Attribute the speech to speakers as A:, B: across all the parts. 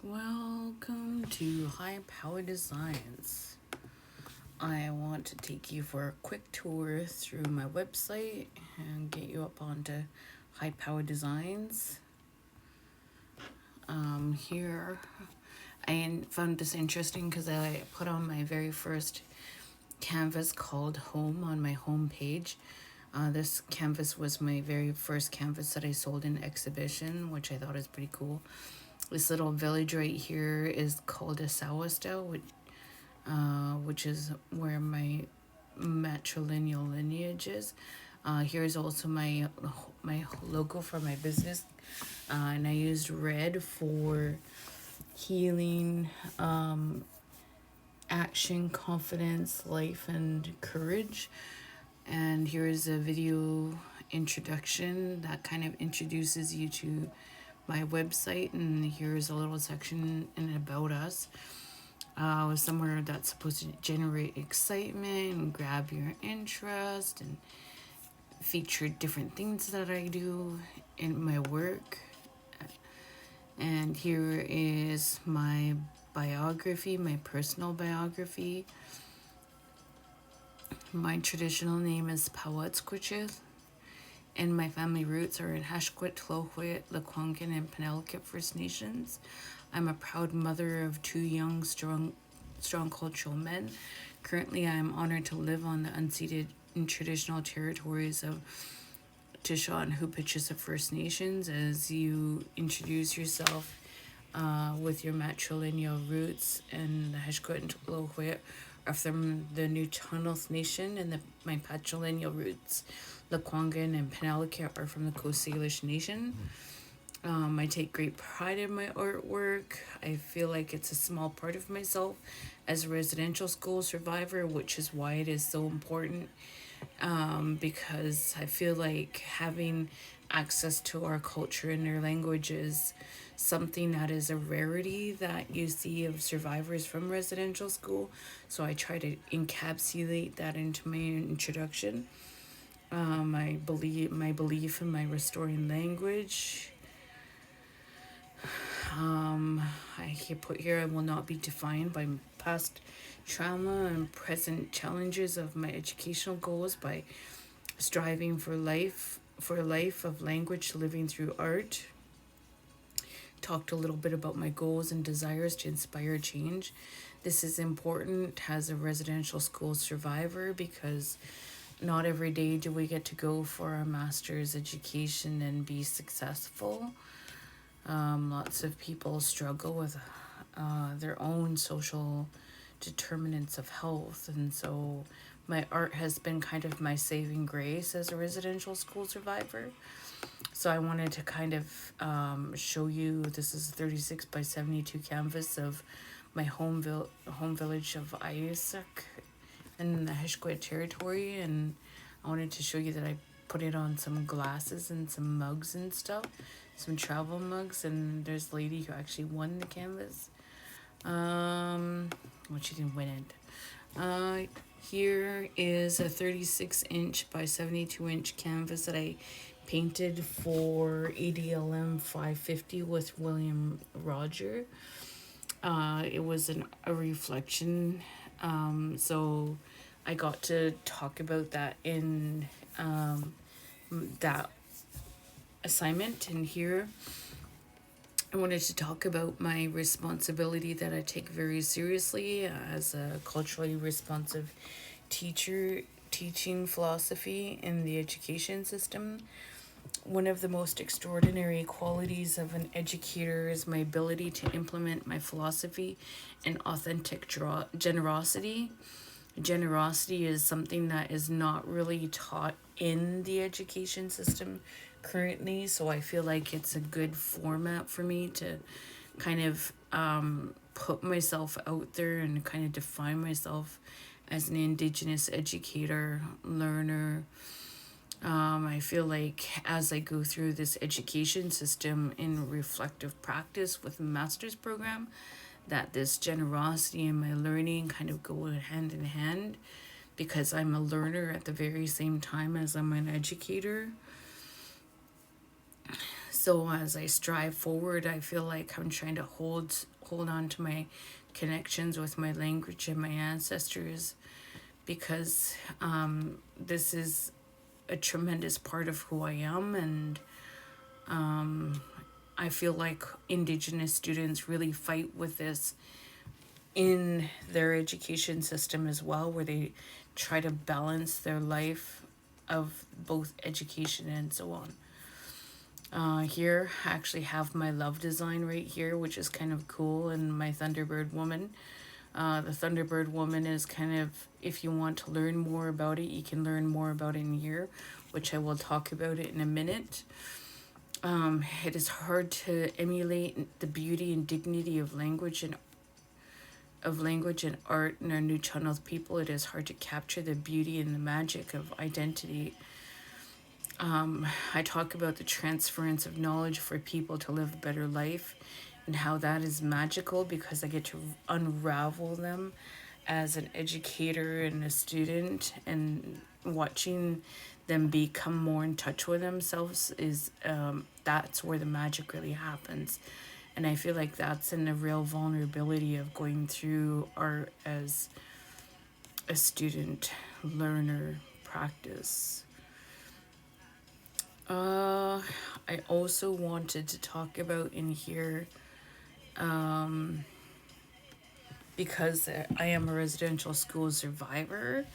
A: Welcome to High Power Designs. I want to take you for a quick tour through my website and get you up onto High Power Designs. Here, I found this interesting because I put on my very first canvas called Home on my home page. This canvas was my very first canvas that I sold in exhibition, which I thought is pretty cool. This little village right here is called Asawasta, which is where my matrilineal lineage is. Here's also my logo for my business, and I used red for healing, action, confidence, life, and courage. And here's a video introduction that kind of introduces you to my website, and here's a little section in About Us. Somewhere that's supposed to generate excitement and grab your interest and feature different things that I do in my work. And here is my biography, my personal biography. My traditional name is Powetz, and my family roots are in Hashquit, Tlohuit, Lekwungen, and Penelakut First Nations. I'm a proud mother of two young, strong cultural men. Currently, I am honored to live on the unceded and traditional territories of Tisha and Hupachisa First Nations. As you introduce yourself with your matrilineal roots, and the Hashquit and Tlohuit are from the Nuu-chah-nulth Nation, and my patrilineal roots, Lekwungen and Penelakut, are from the Coast Salish Nation. I take great pride in my artwork. I feel like it's a small part of myself as a residential school survivor, which is why it is so important, because I feel like having access to our culture and their language is something that is a rarity that you see of survivors from residential school. So I try to encapsulate that into my introduction. My belief in my restoring language. I put here, I will not be defined by past trauma and present challenges of my educational goals by striving for a life of language living through art. Talked a little bit about my goals and desires to inspire change. This is important as a residential school survivor because not every day do we get to go for our master's education and be successful. Lots of people struggle with their own social determinants of health, and so my art has been kind of my saving grace as a residential school survivor. So I wanted to kind of show you, this is 36 by 72 canvas of my home village of Isaac in the Heshquet territory, and I wanted to show you that I put it on some glasses and some mugs and stuff, some travel mugs, and there's a lady who actually won the canvas. Well, she didn't win it. Here is a 36-inch by 72-inch canvas that I painted for EDLM 550 with William Roger. It was a reflection, so I got to talk about that in that assignment. And here I wanted to talk about my responsibility that I take very seriously as a culturally responsive teacher, teaching philosophy in the education system. One of the most extraordinary qualities of an educator is my ability to implement my philosophy and authentic generosity. Generosity is something that is not really taught in the education system currently, so I feel like it's a good format for me to kind of put myself out there and kind of define myself as an Indigenous educator, learner. I feel like as I go through this education system in reflective practice with a master's program, that this generosity and my learning kind of go hand in hand, because I'm a learner at the very same time as I'm an educator. So as I strive forward, I feel like I'm trying to hold on to my connections with my language and my ancestors, because this is a tremendous part of who I am. And I feel like Indigenous students really fight with this in their education system as well, where they try to balance their life of both education and so on. Here, I actually have my love design right here, which is kind of cool, and my Thunderbird woman. The Thunderbird woman is kind of, if you want to learn more about it, you can learn more about it in here, which I will talk about it in a minute. It is hard to emulate the beauty and dignity of language and art in our new channeled people. It is hard to capture the beauty and the magic of identity. I talk about the transference of knowledge for people to live a better life, and how that is magical because I get to unravel them as an educator and a student, and watching them become more in touch with themselves is that's where the magic really happens. And I feel like that's in the real vulnerability of going through art as a student learner practice. uh I also wanted to talk about in here, because I am a residential school survivor,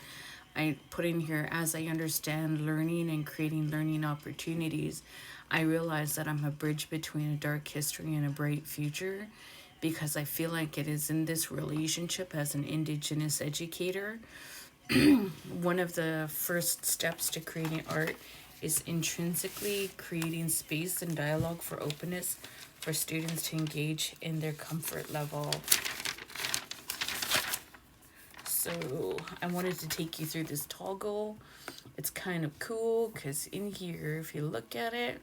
A: I put in here, as I understand learning and creating learning opportunities, I realize that I'm a bridge between a dark history and a bright future, because I feel like it is in this relationship as an Indigenous educator. One of the first steps to creating art is intrinsically creating space and dialogue for openness for students to engage in their comfort level. So I wanted to take you through this toggle. It's kind of cool because in here, if you look at it,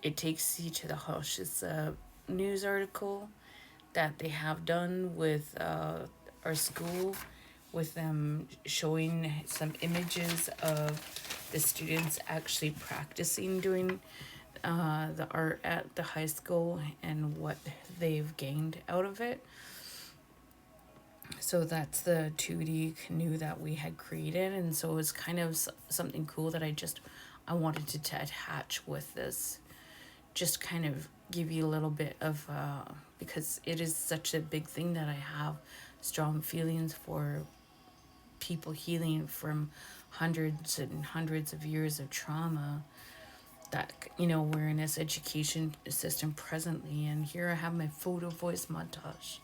A: it takes you to the Hush. It's a news article that they have done with our school, with them showing some images of the students actually practicing doing the art at the high school and what they've gained out of it. So that's the 2D canoe that we had created, and so it's kind of something cool that I wanted to attach with this, just kind of give you a little bit of because it is such a big thing that I have strong feelings for people healing from hundreds and hundreds of years of trauma that we're in this education system presently. And here I have my photo voice montage,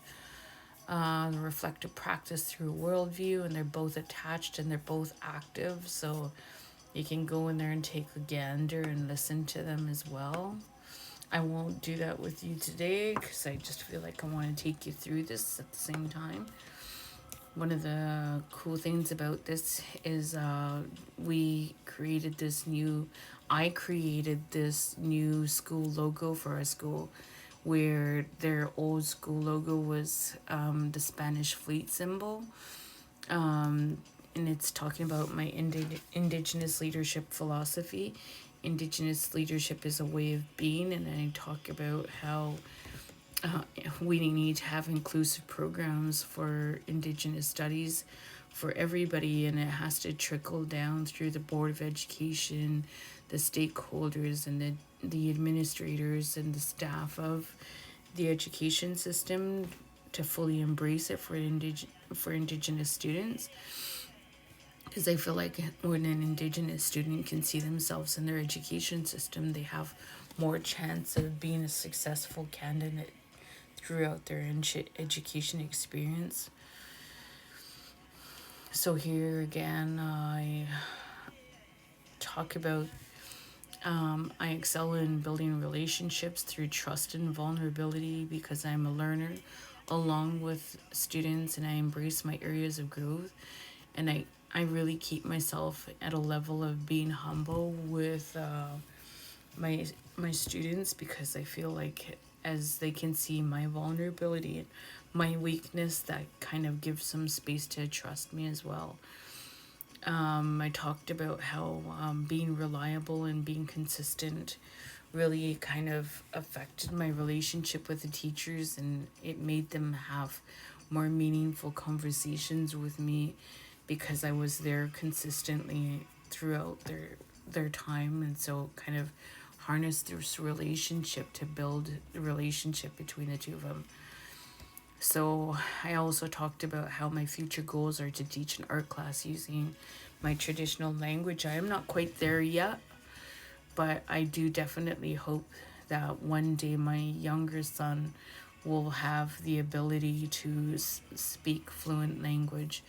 A: the reflective practice through worldview, and they're both attached and they're both active, so you can go in there and take a gander and listen to them as well. I won't do that with you today because I just feel like I want to take you through this at the same time. One of the cool things about this is I created this new school logo for our school, where their old school logo was the Spanish fleet symbol. And it's talking about my Indigenous leadership philosophy. Indigenous leadership is a way of being, and I talk about how we need to have inclusive programs for Indigenous studies for everybody, and it has to trickle down through the Board of Education, the stakeholders, and the administrators and the staff of the education system to fully embrace it for Indigenous students. Because I feel like when an Indigenous student can see themselves in their education system, they have more chance of being a successful candidate throughout their education experience. So here again, I talk about I excel in building relationships through trust and vulnerability because I'm a learner along with students, and I embrace my areas of growth, and I really keep myself at a level of being humble with my students, because I feel like as they can see my vulnerability and my weakness, that kind of gives some space to trust me as well. I talked about how being reliable and being consistent really kind of affected my relationship with the teachers, and it made them have more meaningful conversations with me because I was there consistently throughout their time, and so kind of harnessed this relationship to build the relationship between the two of them. So I also talked about how my future goals are to teach an art class using my traditional language. I am not quite there yet, but I do definitely hope that one day my younger son will have the ability to speak fluent language.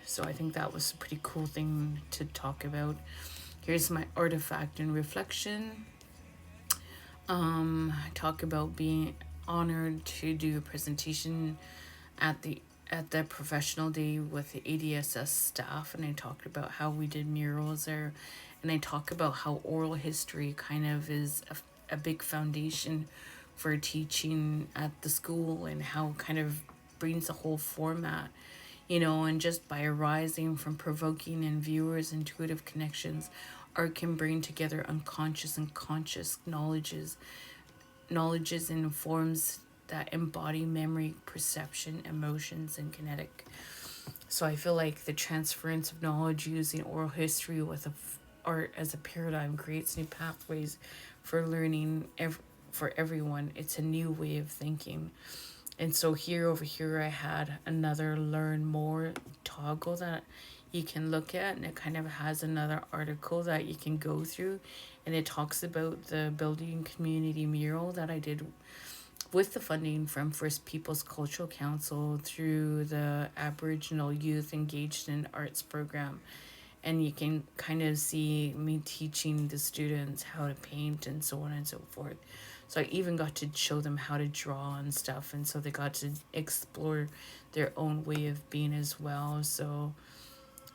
A: So I think that was a pretty cool thing to talk about. Here's my artifact and reflection. I talk about being honored to do a presentation at the professional day with the ADSS staff, and I talked about how we did murals there, and I talk about how oral history kind of is a big foundation for teaching at the school, and how kind of brings the whole format, and just by arising from provoking in viewers intuitive connections, art can bring together unconscious and conscious knowledges in forms that embody memory, perception, emotions, and kinetic. So I feel like the transference of knowledge using oral history with art as a paradigm creates new pathways for learning for everyone. It's a new way of thinking. And so over here, I had another learn more toggle that you can look at, and it kind of has another article that you can go through, and it talks about the building community mural that I did with the funding from First Peoples Cultural Council through the Aboriginal Youth Engaged in Arts program. And you can kind of see me teaching the students how to paint and so on and so forth. So I even got to show them how to draw and stuff, and so they got to explore their own way of being as well. So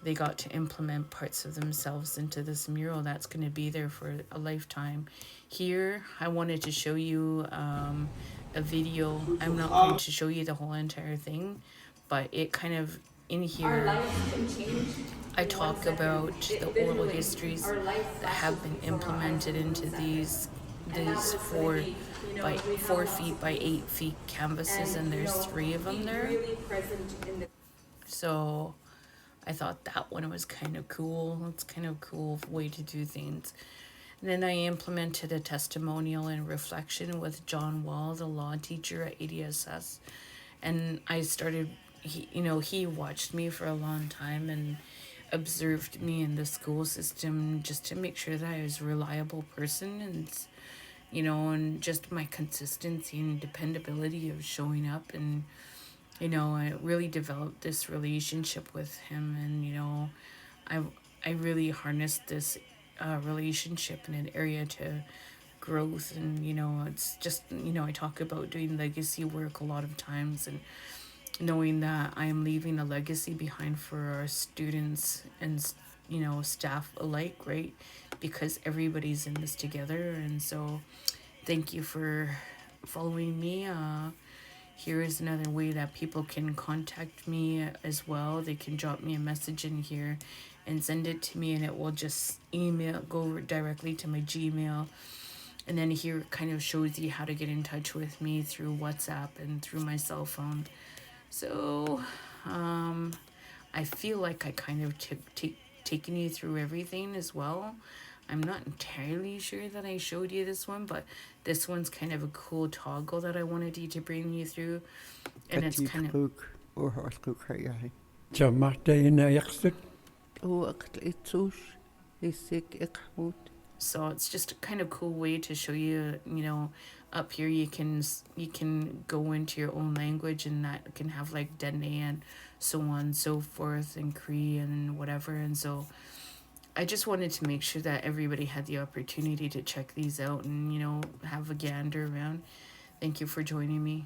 A: they got to implement parts of themselves into this mural that's going to be there for a lifetime. Here, I wanted to show you a video. I'm not going to show you the whole entire thing, but it kind of in here I talk about the oral histories that have been implemented into these 4 feet by 8 feet canvases, and there's 3 of them there. So I thought that one was kind of cool. It's kind of a cool way to do things. And then I implemented a testimonial and reflection with John Wall, the law teacher at ADSS. And I started, he watched me for a long time and observed me in the school system just to make sure that I was a reliable person, and just my consistency and dependability of showing up. And I really developed this relationship with him, and I really harnessed this relationship in an area to growth. And it's just, I talk about doing legacy work a lot of times, and knowing that I am leaving a legacy behind for our students and staff alike, right? Because everybody's in this together. And so thank you for following me. Here is another way that people can contact me as well. They can drop me a message in here and send it to me, and it will just go directly to my Gmail. And then here kind of shows you how to get in touch with me through WhatsApp and through my cell phone. So I feel like I kind of taken you through everything as well. I'm not entirely sure that I showed you this one, but this one's kind of a cool toggle that I wanted you to bring you through. And it's kind of... So it's just a kind of cool way to show you, up here you can go into your own language, and that can have like Dene and so on and so forth, and Cree and whatever. And so I just wanted to make sure that everybody had the opportunity to check these out and, have a gander around. Thank you for joining me.